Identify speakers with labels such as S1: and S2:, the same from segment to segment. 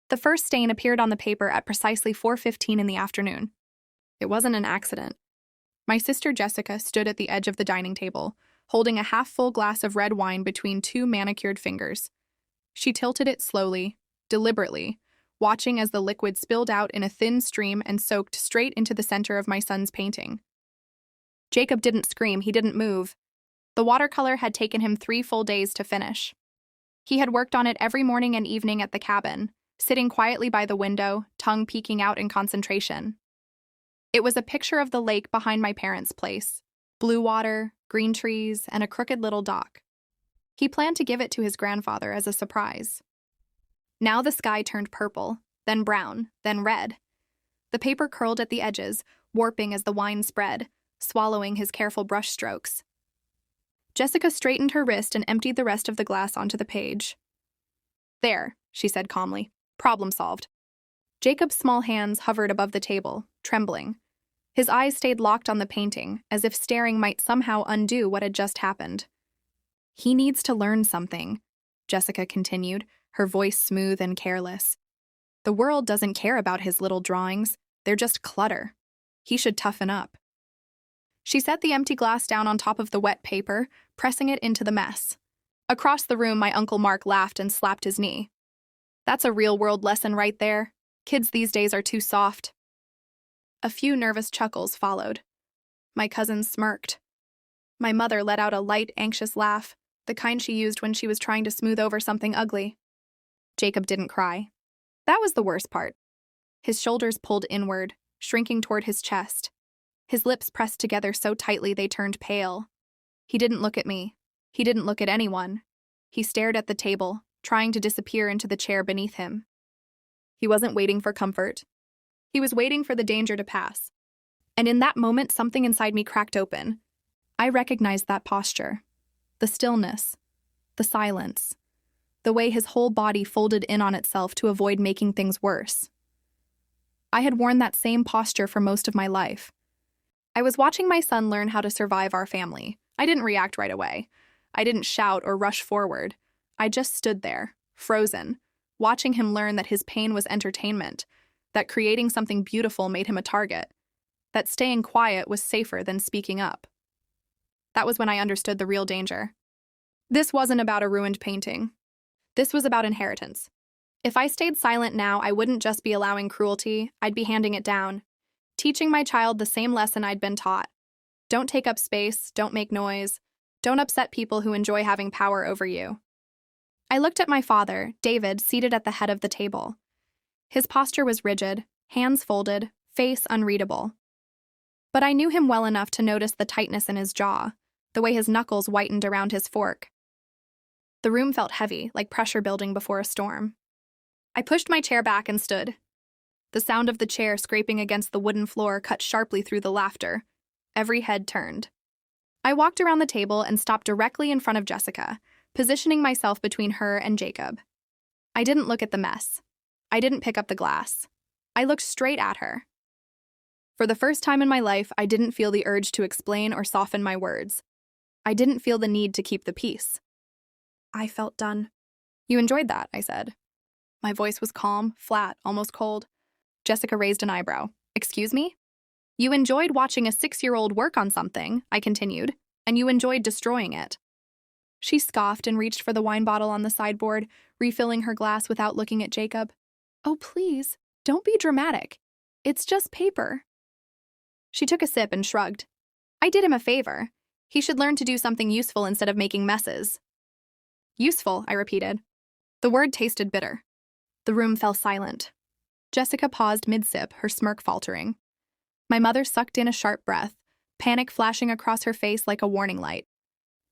S1: The first stain appeared on the paper at precisely 4:15 in the afternoon. It wasn't an accident. My sister Jessica stood at the edge of the dining table, holding a half-full glass of red wine between two manicured fingers. She tilted it slowly, deliberately, watching as the liquid spilled out in a thin stream and soaked straight into the center of my son's painting. Jacob didn't scream, he didn't move. The watercolor had taken him 3 full days to finish. He had worked on it every morning and evening at the cabin, sitting quietly by the window, tongue peeking out in concentration. It was a picture of the lake behind my parents' place. Blue water, green trees, and a crooked little dock. He planned to give it to his grandfather as a surprise. Now the sky turned purple, then brown, then red. The paper curled at the edges, warping as the wine spread, swallowing his careful brush strokes. Jessica straightened her wrist and emptied the rest of the glass onto the page. "There," she said calmly. "Problem solved." Jacob's small hands hovered above the table, trembling. His eyes stayed locked on the painting, as if staring might somehow undo what had just happened. "He needs to learn something," Jessica continued, her voice smooth and careless. "The world doesn't care about his little drawings. They're just clutter. He should toughen up." She set the empty glass down on top of the wet paper, pressing it into the mess. Across the room, my Uncle Mark laughed and slapped his knee. "That's a real-world lesson right there. Kids these days are too soft." A few nervous chuckles followed. My cousins smirked. My mother let out a light, anxious laugh, the kind she used when she was trying to smooth over something ugly. Jacob didn't cry. That was the worst part. His shoulders pulled inward, shrinking toward his chest. His lips pressed together so tightly they turned pale. He didn't look at me. He didn't look at anyone. He stared at the table, trying to disappear into the chair beneath him. He wasn't waiting for comfort. He was waiting for the danger to pass. And in that moment, something inside me cracked open. I recognized that posture. The stillness. The silence. The way his whole body folded in on itself to avoid making things worse. I had worn that same posture for most of my life. I was watching my son learn how to survive our family. I didn't react right away. I didn't shout or rush forward. I just stood there, frozen, watching him learn that his pain was entertainment, that creating something beautiful made him a target, that staying quiet was safer than speaking up. That was when I understood the real danger. This wasn't about a ruined painting. This was about inheritance. If I stayed silent now, I wouldn't just be allowing cruelty, I'd be handing it down, teaching my child the same lesson I'd been taught. Don't take up space, don't make noise, don't upset people who enjoy having power over you. I looked at my father, David, seated at the head of the table. His posture was rigid, hands folded, face unreadable. But I knew him well enough to notice the tightness in his jaw, the way his knuckles whitened around his fork. The room felt heavy, like pressure building before a storm. I pushed my chair back and stood. The sound of the chair scraping against the wooden floor cut sharply through the laughter. Every head turned. I walked around the table and stopped directly in front of Jessica, positioning myself between her and Jacob. I didn't look at the mess. I didn't pick up the glass. I looked straight at her. For the first time in my life, I didn't feel the urge to explain or soften my words. I didn't feel the need to keep the peace. I felt done. "You enjoyed that," I said. My voice was calm, flat, almost cold. Jessica raised an eyebrow. "Excuse me?" "You enjoyed watching a 6-year-old work on something," I continued, "and you enjoyed destroying it." She scoffed and reached for the wine bottle on the sideboard, refilling her glass without looking at Jacob. "Oh, please, don't be dramatic. It's just paper." She took a sip and shrugged. "I did him a favor. He should learn to do something useful instead of making messes." "Useful," I repeated. The word tasted bitter. The room fell silent. Jessica paused mid-sip, her smirk faltering. My mother sucked in a sharp breath, panic flashing across her face like a warning light.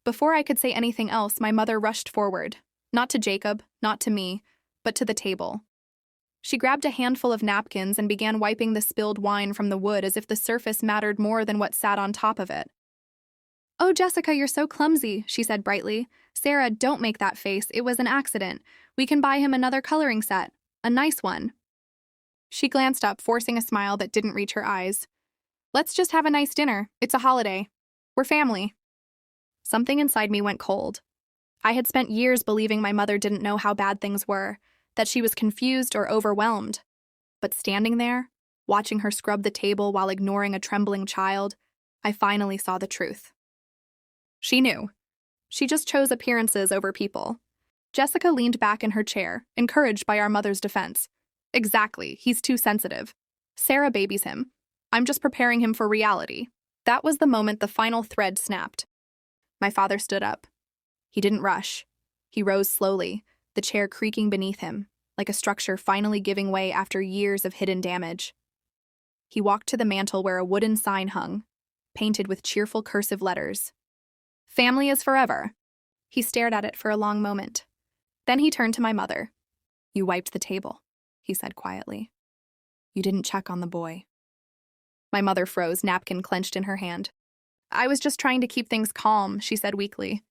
S1: Before I could say anything else, my mother rushed forward, not to Jacob, not to me, but to the table. She grabbed a handful of napkins and began wiping the spilled wine from the wood as if the surface mattered more than what sat on top of it. "Oh, Jessica, you're so clumsy," she said brightly. "Sarah, don't make that face. It was an accident. We can buy him another coloring set. A nice one." She glanced up, forcing a smile that didn't reach her eyes. "Let's just have a nice dinner. It's a holiday. We're family." Something inside me went cold. I had spent years believing my mother didn't know how bad things were, that she was confused or overwhelmed. But standing there, watching her scrub the table while ignoring a trembling child, I finally saw the truth. She knew. She just chose appearances over people. Jessica leaned back in her chair, encouraged by our mother's defense. Exactly, he's too sensitive. Sarah babies him. I'm just preparing him for reality. That was the moment the final thread snapped. My father stood up. He didn't rush. He rose slowly, the chair creaking beneath him, like a structure finally giving way after years of hidden damage. He walked to the mantel where a wooden sign hung, painted with cheerful cursive letters. Family is forever. He stared at it for a long moment. Then he turned to my mother. You wiped the table, he said quietly. You didn't check on the boy. My mother froze, napkin clenched in her hand. I was just trying to keep things calm, she said weakly.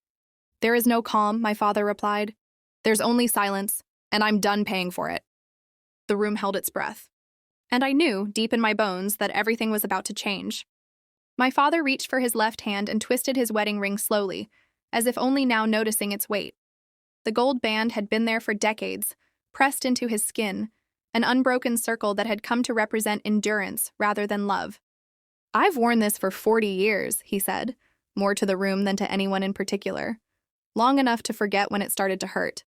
S1: There is no calm, my father replied. There's only silence, and I'm done paying for it. The room held its breath. And I knew, deep in my bones, that everything was about to change. My father reached for his left hand and twisted his wedding ring slowly, as if only now noticing its weight. The gold band had been there for decades, pressed into his skin, an unbroken circle that had come to represent endurance rather than love. I've worn this for 40 years, he said, more to the room than to anyone in particular, long enough to forget when it started to hurt.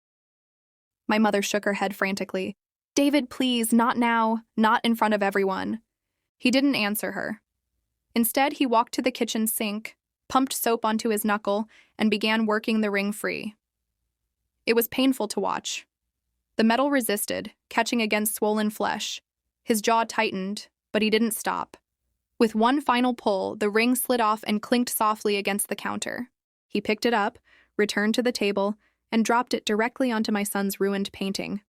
S1: My mother shook her head frantically. David, please, not now, not in front of everyone. He didn't answer her. Instead, he walked to the kitchen sink, pumped soap onto his knuckle, and began working the ring free. It was painful to watch. The metal resisted, catching against swollen flesh. His jaw tightened, but he didn't stop. With one final pull, the ring slid off and clinked softly against the counter. He picked it up, returned to the table, and dropped it directly onto my son's ruined painting.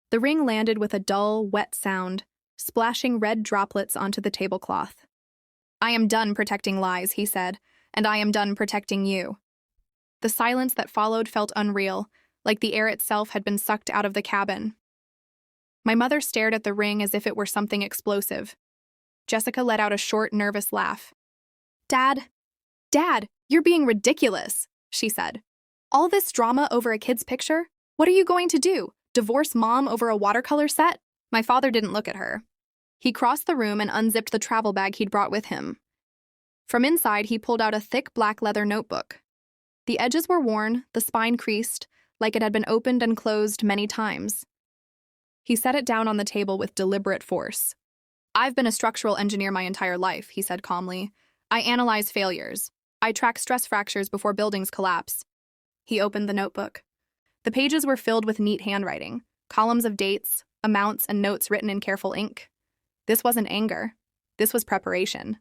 S1: The ring landed with a dull, wet sound, splashing red droplets onto the tablecloth. I am done protecting lies, he said, and I am done protecting you. The silence that followed felt unreal, like the air itself had been sucked out of the cabin. My mother stared at the ring as if it were something explosive. Jessica let out a short, nervous laugh. Dad, you're being ridiculous, she said. All this drama over a kid's picture? What are you going to do? Divorce Mom over a watercolor set? My father didn't look at her. He crossed the room and unzipped the travel bag he'd brought with him. From inside, he pulled out a thick black leather notebook. The edges were worn, the spine creased, like it had been opened and closed many times. He set it down on the table with deliberate force. I've been a structural engineer my entire life, he said calmly. I analyze failures. I track stress fractures before buildings collapse. He opened the notebook. The pages were filled with neat handwriting, columns of dates, amounts, and notes written in careful ink. This wasn't anger. This was preparation.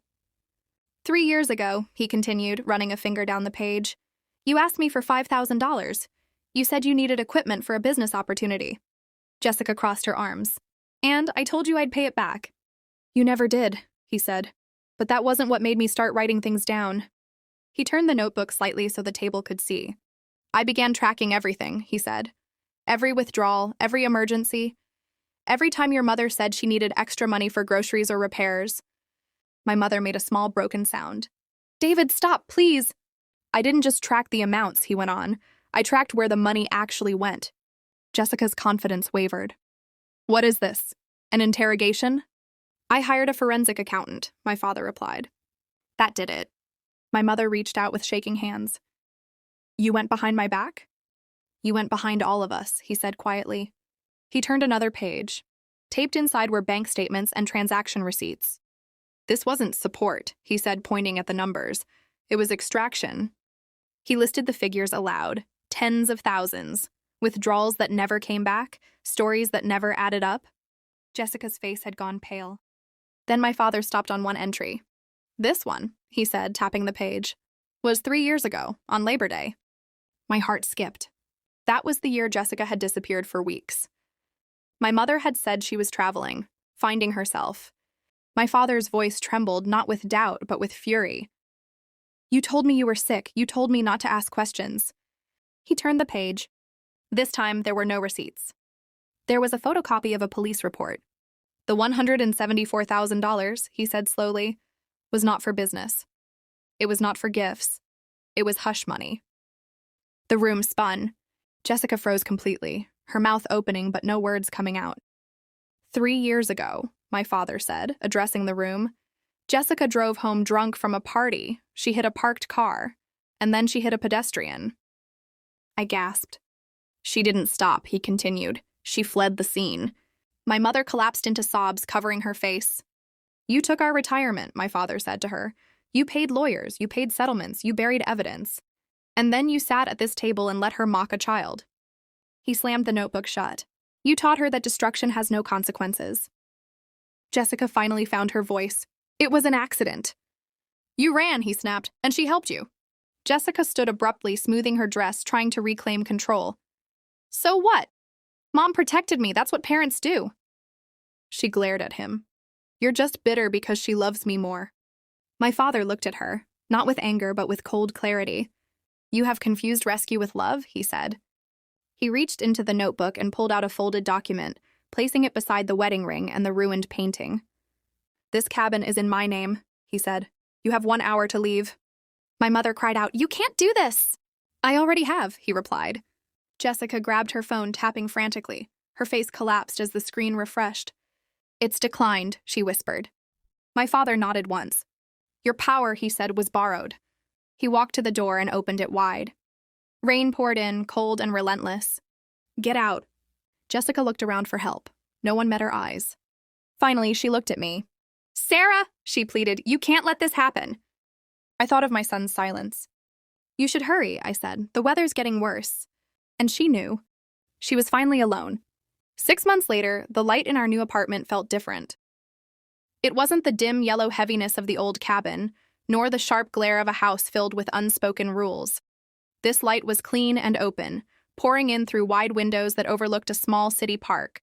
S1: 3 years ago, he continued, running a finger down the page, you asked me for $5,000. You said you needed equipment for a business opportunity. Jessica crossed her arms. And I told you I'd pay it back. You never did, he said. But that wasn't what made me start writing things down. He turned the notebook slightly so the table could see. I began tracking everything, he said. Every withdrawal, every emergency. Every time your mother said she needed extra money for groceries or repairs. My mother made a small broken sound. David, stop, please. I didn't just track the amounts, he went on. I tracked where the money actually went. Jessica's confidence wavered. What is this? An interrogation? I hired a forensic accountant, my father replied. That did it. My mother reached out with shaking hands. You went behind my back? You went behind all of us, he said quietly. He turned another page. Taped inside were bank statements and transaction receipts. This wasn't support, he said, pointing at the numbers. It was extraction. He listed the figures aloud, tens of thousands, withdrawals that never came back, stories that never added up. Jessica's face had gone pale. Then my father stopped on one entry. This one, he said, tapping the page, was 3 years ago, on Labor Day. My heart skipped. That was the year Jessica had disappeared for weeks. My mother had said she was traveling, finding herself. My father's voice trembled, not with doubt, but with fury. You told me you were sick. You told me not to ask questions. He turned the page. This time, there were no receipts. There was a photocopy of a police report. The $174,000, he said slowly, was not for business. It was not for gifts. It was hush money. The room spun. Jessica froze completely, her mouth opening but no words coming out. 3 years ago, my father said, addressing the room, Jessica drove home drunk from a party. She hit a parked car, and then she hit a pedestrian. I gasped. She didn't stop, he continued. She fled the scene. My mother collapsed into sobs, covering her face. You took our retirement, my father said to her. You paid lawyers, you paid settlements, you buried evidence. And then you sat at this table and let her mock a child. He slammed the notebook shut. You taught her that destruction has no consequences. Jessica finally found her voice. It was an accident. You ran, he snapped, and she helped you. Jessica stood abruptly, smoothing her dress, trying to reclaim control. So what? Mom protected me, that's what parents do. She glared at him. You're just bitter because she loves me more. My father looked at her, not with anger but with cold clarity. You have confused rescue with love, he said. He reached into the notebook and pulled out a folded document, placing it beside the wedding ring and the ruined painting. This cabin is in my name, he said. You have 1 hour to leave. My mother cried out, You can't do this! I already have, he replied. Jessica grabbed her phone, tapping frantically. Her face collapsed as the screen refreshed. It's declined, she whispered. My father nodded once. Your power, he said, was borrowed. He walked to the door and opened it wide. Rain poured in, cold and relentless. Get out. Jessica looked around for help. No one met her eyes. Finally, she looked at me. Sarah, she pleaded, you can't let this happen. I thought of my son's silence. You should hurry, I said. The weather's getting worse. And she knew. She was finally alone. 6 months later, the light in our new apartment felt different. It wasn't the dim yellow heaviness of the old cabin, nor the sharp glare of a house filled with unspoken rules. This light was clean and open, pouring in through wide windows that overlooked a small city park.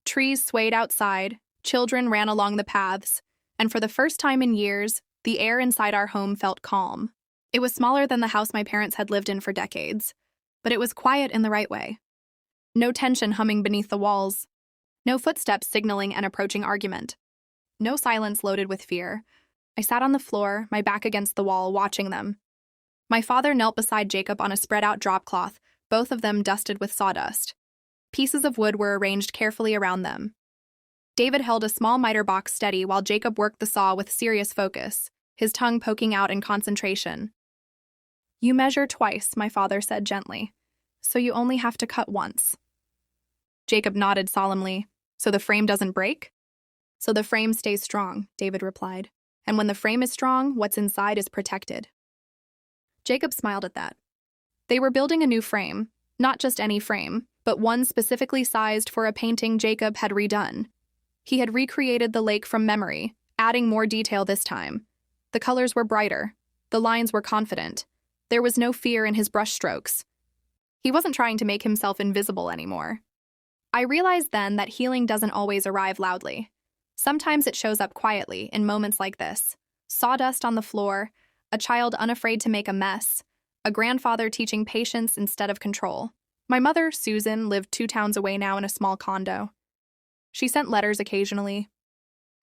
S1: Trees swayed outside, children ran along the paths, and for the first time in years, the air inside our home felt calm. It was smaller than the house my parents had lived in for decades, but it was quiet in the right way. No tension humming beneath the walls. No footsteps signaling an approaching argument. No silence loaded with fear. I sat on the floor, my back against the wall, watching them. My father knelt beside Jacob on a spread-out drop cloth, both of them dusted with sawdust. Pieces of wood were arranged carefully around them. David held a small miter box steady while Jacob worked the saw with serious focus, his tongue poking out in concentration. You measure twice, my father said gently, so you only have to cut once. Jacob nodded solemnly. So the frame doesn't break? So the frame stays strong, David replied. And when the frame is strong, what's inside is protected. Jacob smiled at that. They were building a new frame, not just any frame, but one specifically sized for a painting Jacob had redone. He had recreated the lake from memory, adding more detail this time. The colors were brighter. The lines were confident. There was no fear in his brushstrokes. He wasn't trying to make himself invisible anymore. I realized then that healing doesn't always arrive loudly. Sometimes it shows up quietly in moments like this. Sawdust on the floor, a child unafraid to make a mess, a grandfather teaching patience instead of control. My mother, Susan, lived 2 towns away now in a small condo. She sent letters occasionally.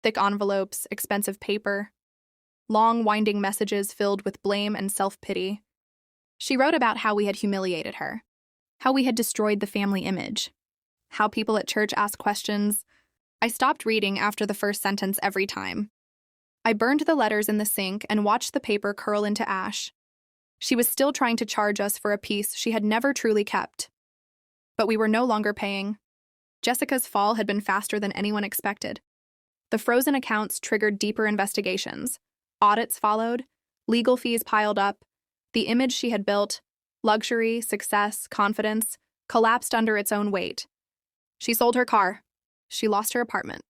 S1: Thick envelopes, expensive paper. Long, winding messages filled with blame and self-pity. She wrote about how we had humiliated her. How we had destroyed the family image. How people at church asked questions. I stopped reading after the first sentence every time. I burned the letters in the sink and watched the paper curl into ash. She was still trying to charge us for a piece she had never truly kept. But we were no longer paying. Jessica's fall had been faster than anyone expected. The frozen accounts triggered deeper investigations. Audits followed. Legal fees piled up. The image she had built, luxury, success, confidence, collapsed under its own weight. She sold her car. She lost her apartment.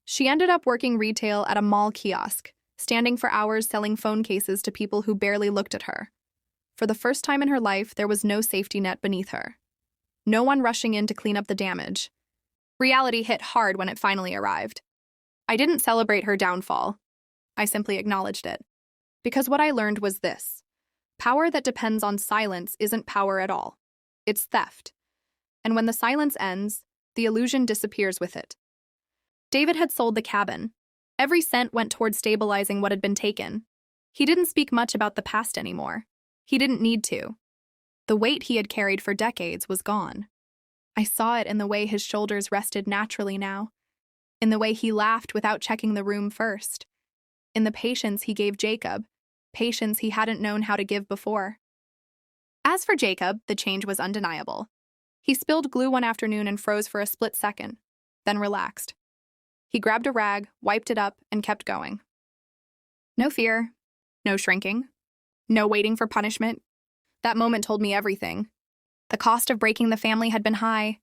S1: She ended up working retail at a mall kiosk, standing for hours selling phone cases to people who barely looked at her. For the first time in her life, there was no safety net beneath her. No one rushing in to clean up the damage. Reality hit hard when it finally arrived. I didn't celebrate her downfall. I simply acknowledged it. Because what I learned was this. Power that depends on silence isn't power at all. It's theft. And when the silence ends, the illusion disappears with it. David had sold the cabin. Every cent went toward stabilizing what had been taken. He didn't speak much about the past anymore. He didn't need to. The weight he had carried for decades was gone. I saw it in the way his shoulders rested naturally now, in the way he laughed without checking the room first, in the patience he gave Jacob, patience he hadn't known how to give before. As for Jacob, the change was undeniable. He spilled glue one afternoon and froze for a split second, then relaxed. He grabbed a rag, wiped it up, and kept going. No fear, no shrinking, no waiting for punishment. That moment told me everything. The cost of breaking the family had been high.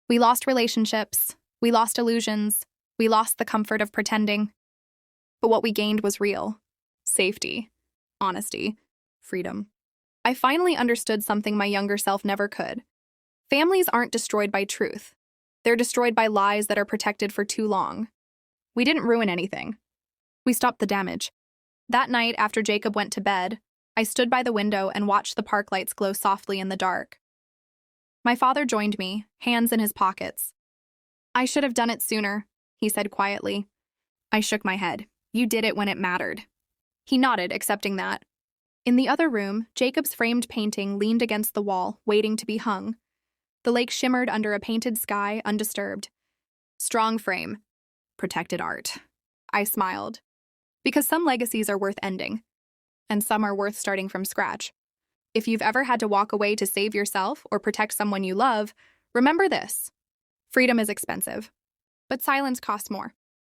S1: We lost relationships, we lost illusions, we lost the comfort of pretending. But what we gained was real. Safety, honesty, freedom. I finally understood something my younger self never could. Families aren't destroyed by truth. They're destroyed by lies that are protected for too long. We didn't ruin anything. We stopped the damage. That night, after Jacob went to bed, I stood by the window and watched the park lights glow softly in the dark. My father joined me, hands in his pockets. "I should have done it sooner," he said quietly. I shook my head. "You did it when it mattered." He nodded, accepting that. In the other room, Jacob's framed painting leaned against the wall, waiting to be hung. The lake shimmered under a painted sky, undisturbed. Strong frame. Protected art. I smiled. Because some legacies are worth ending, and some are worth starting from scratch. If you've ever had to walk away to save yourself or protect someone you love, remember this. Freedom is expensive, but silence costs more.